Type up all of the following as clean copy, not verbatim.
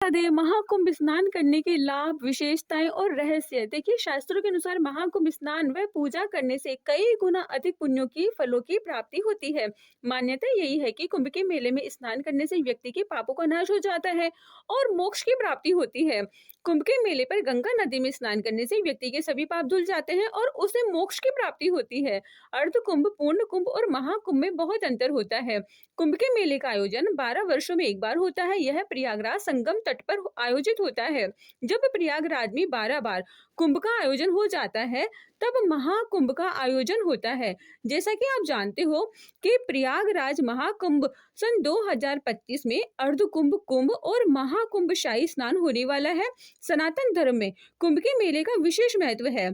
दे महाकुंभ स्नान करने के लाभ, विशेषताएं और रहस्य। देखिए, शास्त्रों के अनुसार महाकुंभ स्नान व पूजा करने से कई गुना अधिक पुण्यों की फलों की प्राप्ति होती है। मान्यता यही है कि कुंभ के मेले में स्नान करने से व्यक्ति के पापों का नाश हो जाता है और मोक्ष की प्राप्ति होती है। कुंभ के मेले पर गंगा नदी में स्नान करने से व्यक्ति के सभी पाप धुल जाते हैं और उसे मोक्ष की प्राप्ति होती है। अर्ध कुंभ, पूर्ण कुंभ और महाकुंभ में बहुत अंतर होता है। कुंभ के मेले का आयोजन 12 वर्षों में एक बार होता है। यह प्रयागराज संगम तट पर आयोजित होता है। जब प्रयागराज में 12 बार कुंभ का आयोजन हो जाता है, तब महाकुंभ का आयोजन होता है। जैसा कि आप जानते हो कि प्रयागराज महाकुंभ सन 2025 में अर्ध कुंभ, कुंभ और महाकुंभ शाही स्नान होने वाला है। सनातन धर्म में कुंभ के मेले का विशेष महत्व है।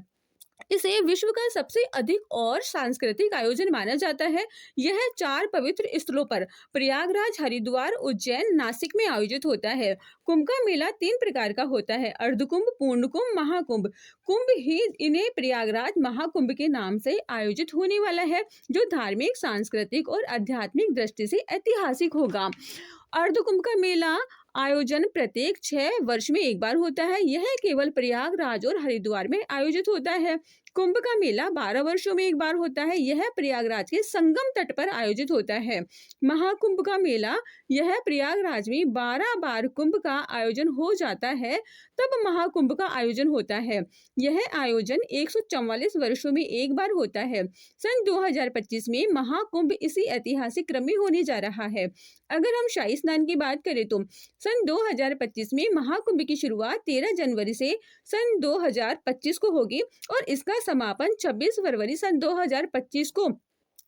इसे विश्व का सबसे अधिक और सांस्कृतिक आयोजन माना जाता है। यह 4 पवित्र स्थलों पर प्रयागराज, हरिद्वार, उज्जैन, नासिक में आयोजित होता है। कुंभ का मेला 3 प्रकार का होता है: अर्धकुंभ, पूर्ण कुंभ, महाकुंभ। कुंभ ही इन्हें प्रयागराज महाकुंभ के नाम से आयोजित होने वाला है, जो धार्मिक, सांस्कृतिक और आध्यात्मिक दृष्टि से ऐतिहासिक होगा। अर्धकुंभ का मेला आयोजन प्रत्येक 6 वर्ष में एक बार होता है। यह केवल प्रयागराज और हरिद्वार में आयोजित होता है। कुंभ का मेला 12 वर्षों में एक बार होता है। यह प्रयागराज के संगम तट पर आयोजित होता है। महाकुंभ का मेला, यह प्रयागराज में 12 बार कुंभ का आयोजन हो जाता है, तब महाकुंभ का आयोजन होता है। यह आयोजन 144 वर्षों में एक बार होता है। सन 2025 में महाकुंभ इसी ऐतिहासिक क्रम में होने जा रहा है। अगर हम शाही स्नान की बात करें तो सन 2025 में महाकुंभ की शुरुआत 13 जनवरी से सन 2025 को होगी और इसका समापन 26 फरवरी सन 2025 को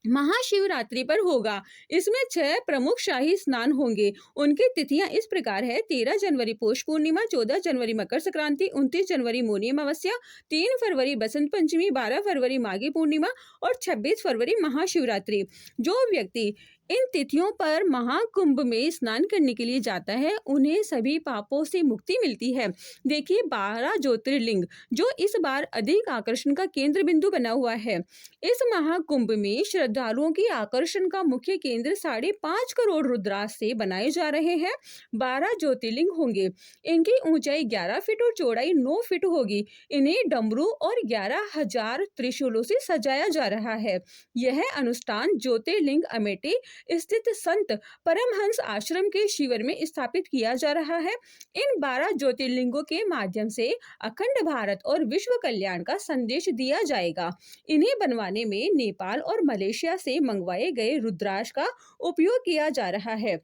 महाशिवरात्रि पर होगा। इसमें 6 प्रमुख शाही स्नान होंगे। उनकी तिथियां इस प्रकार है: 13 जनवरी पौष पूर्णिमा, 14 जनवरी मकर संक्रांति, 29 जनवरी मौनी अमावस्या, 3 फरवरी बसंत पंचमी, 12 फरवरी माघी पूर्णिमा और 26 फरवरी महाशिवरात्रि। जो व्यक्ति इन तिथियों पर महाकुंभ में स्नान करने के लिए जाता है, उन्हें सभी पापों से मुक्ति मिलती है। देखिए, 12 ज्योतिर्लिंग जो इस बार अधिक आकर्षण का केंद्र बिंदु बना हुआ है। इस महाकुंभ में श्रद्धालुओं की आकर्षण का मुख्य केंद्र 5.5 करोड़ रुद्राक्ष से बनाए जा रहे हैं। 12 ज्योतिर्लिंग होंगे। इनकी ऊंचाई 11 फीट और चौड़ाई 9 फीट होगी। इन्हें डमरू और 11,000 त्रिशूलों से सजाया जा रहा है। यह अनुष्ठान ज्योतिर्लिंग अमेठी स्थित संत परमहंस आश्रम के शिविर में स्थापित किया जा रहा है। इन 12 ज्योतिर्लिंगों के माध्यम से अखंड भारत और विश्व कल्याण का संदेश दिया जाएगा। इन्हें बनवाने में नेपाल और मलेशिया से मंगवाए गए रुद्राक्ष का उपयोग किया जा रहा है।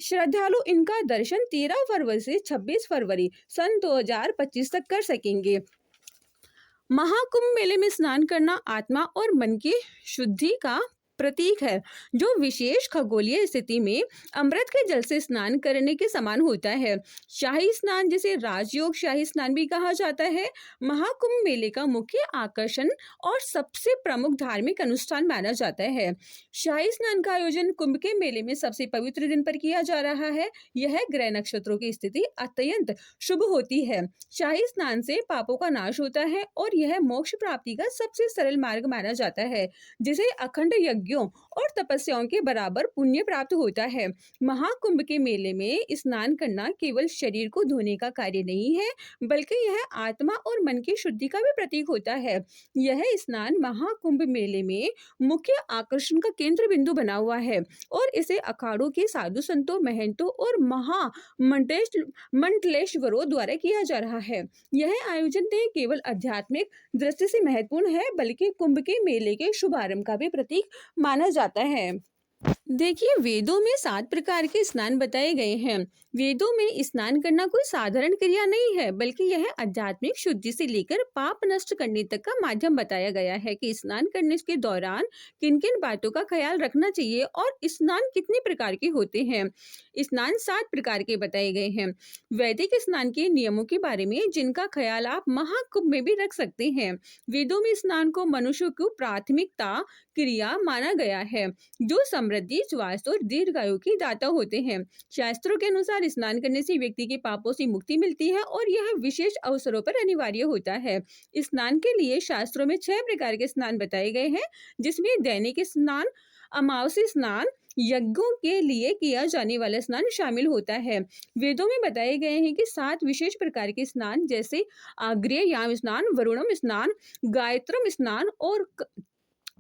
श्रद्धालु इनका दर्शन 13 फरवरी से 26 फरवरी सन 2025 तक कर सकेंगे। महाकुंभ मेले में स्नान करना आत्मा और मन की शुद्धि का प्रतीक है, जो विशेष खगोलीय स्थिति में अमृत के जल से स्नान करने के समान होता है। शाही स्नान, जिसे राजयोग शाही स्नान भी कहा जाता है, महाकुंभ मेले का मुख्य आकर्षण और सबसे प्रमुख धार्मिक अनुष्ठान माना जाता है। शाही स्नान का आयोजन कुंभ के मेले में सबसे पवित्र दिन पर किया जा रहा है। यह ग्रह नक्षत्रों की स्थिति अत्यंत शुभ होती है। शाही स्नान से पापों का नाश होता है और यह मोक्ष प्राप्ति का सबसे सरल मार्ग माना जाता है, जिसे अखंड यज्ञों और तपस्याओं के बराबर पुण्य प्राप्त होता है। महाकुंभ के मेले में स्नान करना केवल शरीर को धोने का कार्य नहीं है, बल्कि यह आत्मा और मन की शुद्धि का भी प्रतीक होता है। यह स्नान महाकुंभ मेले में मुख्य आकर्षण का केंद्र बिंदु बना हुआ है और इसे अखाड़ों के साधु संतों, महंतों और मंडलेश्वरों द्वारा किया जा रहा है। यह आयोजन न केवल आध्यात्मिक दृष्टि से महत्वपूर्ण है, बल्कि कुंभ के मेले के शुभारंभ का भी प्रतीक माना जाता है। देखिए, वेदों में 7 प्रकार के स्नान बताए गए हैं। वेदों में स्नान करना कोई साधारण क्रिया नहीं है, बल्कि यह आध्यात्मिक शुद्धि से लेकर पाप नष्ट करने तक का माध्यम बताया गया है कि स्नान करने के दौरान किन किन बातों का ख्याल रखना चाहिए और स्नान कितने प्रकार के होते हैं। स्नान 7 प्रकार के बताए गए हैं। वैदिक स्नान के नियमों के बारे में, जिनका ख्याल आप महाकुंभ में भी रख सकते हैं। वेदों में स्नान को मनुष्य को प्राथमिकता क्रिया माना गया है, जो समृद्धि, स्वास्थ्य और दीर्घायु की दाता होते हैं। शास्त्रों के अनुसार स्नान करने से व्यक्ति के पापों से मुक्ति मिलती है और यह विशेष अवसरों पर अनिवार्य होता है। स्नान के लिए शास्त्रों में 6 प्रकार के स्नान बताए गए हैं, जिसमें दैनिक स्नान, अमावस्या स्नान, यज्ञों के लिए किया जाने वाला स्नान शामिल होता है। वेदों में बताए गए हैं कि 7 विशेष प्रकार के स्नान जैसे आग्नेययाम स्नान, वरुणम स्नान, गायत्रम स्नान और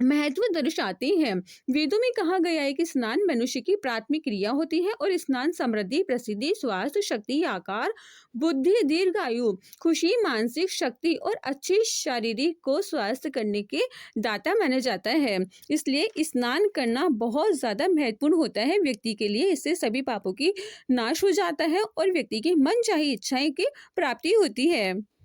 महत्व दर्शाते हैं। वेदों में कहा गया है कि स्नान मनुष्य की प्राथमिक क्रिया होती है और स्नान समृद्धि, प्रसिद्धि, स्वास्थ्य, शक्ति, आकार, बुद्धि, दीर्घायु, खुशी, मानसिक शक्ति और अच्छी शारीरिक को स्वस्थ करने के दाता माना जाता है। इसलिए स्नान करना बहुत ज्यादा महत्वपूर्ण होता है व्यक्ति के लिए। इससे सभी पापों की नाश हो जाता है और व्यक्ति की मनचाही इच्छाएं की प्राप्ति होती है।